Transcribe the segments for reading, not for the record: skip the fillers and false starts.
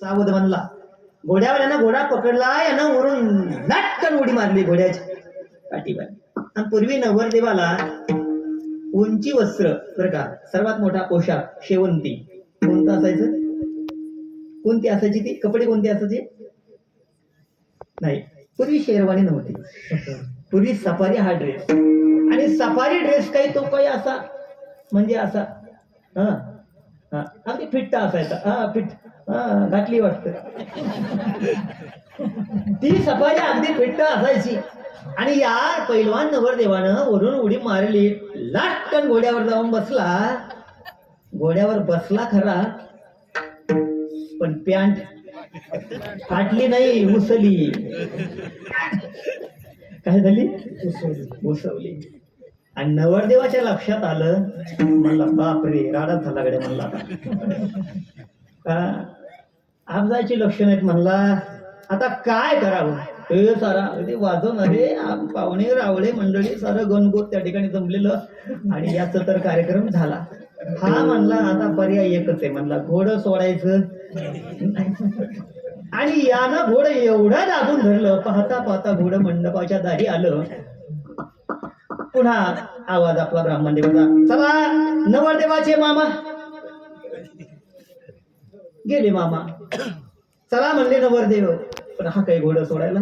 सावध म्हणला. घोड्यावर यानं घोडा पकडला, यानं वरून नाटकन उडी मारली घोड्याच्या पाठीवर. आणि पूर्वी नवरदेवाला उंची वस्त्र बरं का, सर्वात मोठा पोशाख शेवंती कोणता असायचं? कोणती असायची ती? कपडे कोणते असायचे? नाही, पूर्वी शेरवानी नव्हती, पूर्वी सफारी हा ड्रेस. आणि सफारी ड्रेस काही तो काही असा म्हणजे असा अगदी फिट्ट असायचा. फिट घातली वाटत ती सफारी अगदी फिट्ट असायची. आणि या पैलवान नवरदेवानं वरून उडी मारली, लाटकन घोड्यावर जाऊन बसला. घोड्यावर बसला खरा, पण पॅन्ट फाटली नाही, उसली. काय झाली? उसवली. आणि नवरदेवाच्या लक्षात आलं, म्हणला बापरे राडा झाला गड्या. म्हणला आपजायची लक्षण आहेत. म्हणला आता काय करावं? हे सारा अगदी वाजवणारे पाहुणे रावळे मंडळी सारं गणगोत त्या ठिकाणी जमलेलं. आणि याचा तर कार्यक्रम झाला. हा म्हणला आता पर्याय एकच आहे, म्हणला घोडं सोडायचं. आणि यानं घोडं एवढं दाबून धरलं, पाहता पाहता घोडं मंडपाच्या दारी आलं. पुन्हा आवाज आपला ब्राह्मण देवाचा, चला नवरदेवाचे मामा. गेले मामा. चला म्हणले नवरदेव, पण हा काही घोडं सोडायला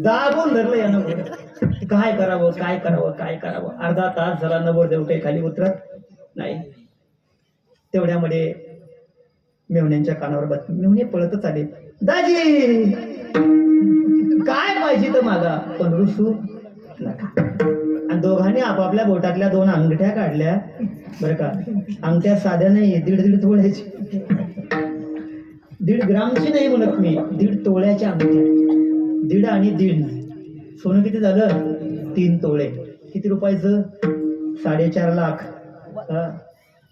दाबून धरलं यानं घोडं. काय करावं काय करावं काय करावं? अर्धा तास झाला, नवरदेव काही खाली उतरत नाही. तेवढ्यामध्ये मेहुण्यांच्या कानावर बातमी. मेहुणे पळतच आले, दाजी काय पाहिजे तर मागा, पण रुसू नका. आणि दोघांनी आपापल्या बोटातल्या 2 अंगठ्या काढल्या बरं का. अंगठ्या साध्या नाही, 1.5 तोळ्याची. 1.5 ग्रामची नाही म्हणत मी, 1.5 तोळ्याच्या अंगठ्या. 1.5 आणि 1.5 सोनं किती झालं? 3 तोळे. किती रुपयाचं? 4.5 लाख.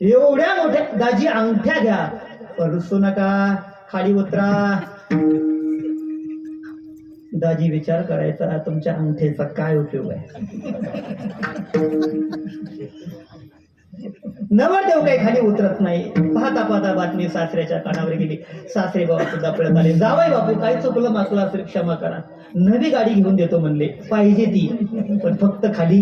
एवढ्या मोठ्या दाजी अंगठ्या घ्या, रुसू नका, खाली उतरा. दाजी विचार करायचा, तुमच्या अंगठ्याचा काय उपयोग आहे? नवरदेव काही खाली उतरत नाही. पाहता पाहता बातमी सासऱ्याच्या कानावर गेली. सासरे बाबा सुद्धा पळत आले, जावई बापू काय चुकलं माकलं असेल क्षमा करा, नवी गाडी घेऊन देतो म्हणले, पाहिजे ती, पण फक्त खाली.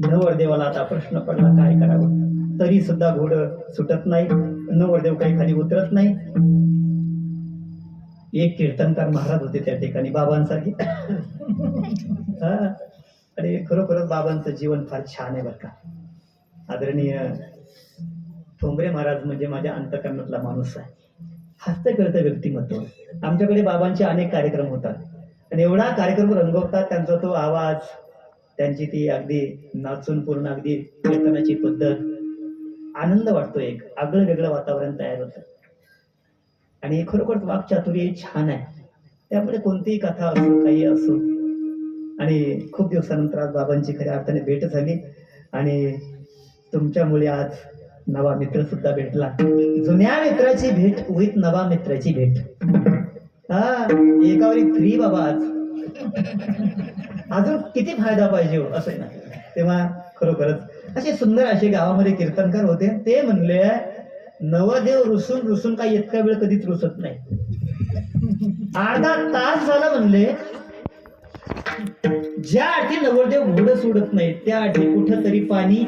नवरदेवाला आता प्रश्न पडला, काय करावं? तरी सुद्धा घोडं सुटत नाही, नवरदेव काही खाली उतरत नाही. एक कीर्तनकार महाराज होते त्या ठिकाणी, बाबांसारखे. अरे खरोखरच बाबांचं जीवन फार छान आहे बरं का. आदरणीय ठोंबरे महाराज म्हणजे माझ्या अंतःकरणातला माणूस आहे. हस्त खेळतं व्यक्तिमत्व. आमच्याकडे बाबांचे अनेक कार्यक्रम होतात आणि एवढा कार्यक्रम रंगवतात, त्यांचा तो आवाज, त्यांची ती अगदी नाचून पूर्ण अगदी कीर्तनाची पद्धत, आनंद वाटतो. एक आगळं वेगळं वातावरण तयार होतं. आणि खरोखर वाक्चातुर्य छान आहे. त्यामुळे कोणतीही कथा असो, काही असो. आणि खूप दिवसानंतर आज बाबांची खऱ्या अर्थाने भेट झाली. आणि तुमच्यामुळे आज नवा मित्र सुद्धा भेटला. जुन्या मित्राची भेट विथ नवा मित्राची भेट. एकावरी फ्री बाबा आज. अजून किती फायदा पाहिजे हो, असं ना. तेव्हा खरोखरच असे सुंदर असे गावामध्ये कीर्तनकार होते. ते म्हणले, नवरदेव रुसून रुसून काही इतका वेळ कधीच रुसत नाही. अर्धा तास झाला म्हणले, ज्या आठी नवरदेव घोडं सोडत नाही त्या आठी कुठंतरी पाणी,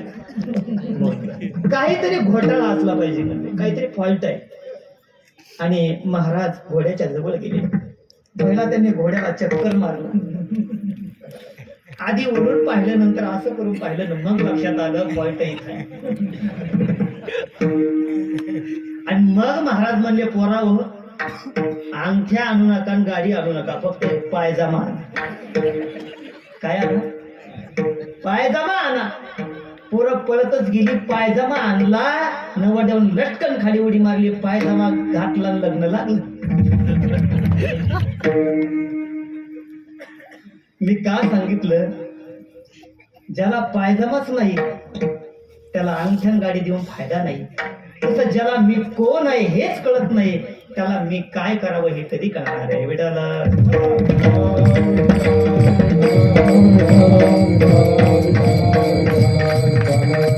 काहीतरी घोटाळा असला पाहिजे म्हणजे, काहीतरी फॉल्ट आहे. आणि महाराज घोड्याच्या जवळ गेले. पहिला त्यांनी घोड्याला चक्कर मारलं. आधी ओढून पाहिलं, नंतर असं करून पाहिलं, मग लक्षात आलं फॉल्ट इथे. आणि मग महाराज म्हणले, पोराव अंगठ्या आणू नका आणि गाडी आणू नका, फक्त पायजामा आणा. काय आणा? पायजामा आणा. पोरं पळतच गेली, पायजामा आणला. नवरदेव लटकन खाली उडी मारली, पायजामा घातला, लग्न लागलं. मी का सांगितलं? ज्याला पायजामाच नाही त्याला अंगठ्यान गाडी देऊन फायदा नाही. तसं ज्याला मी कोण आहे हेच कळत नाही, त्याला मी काय करावं हे कधी कळणार आहे? विठाला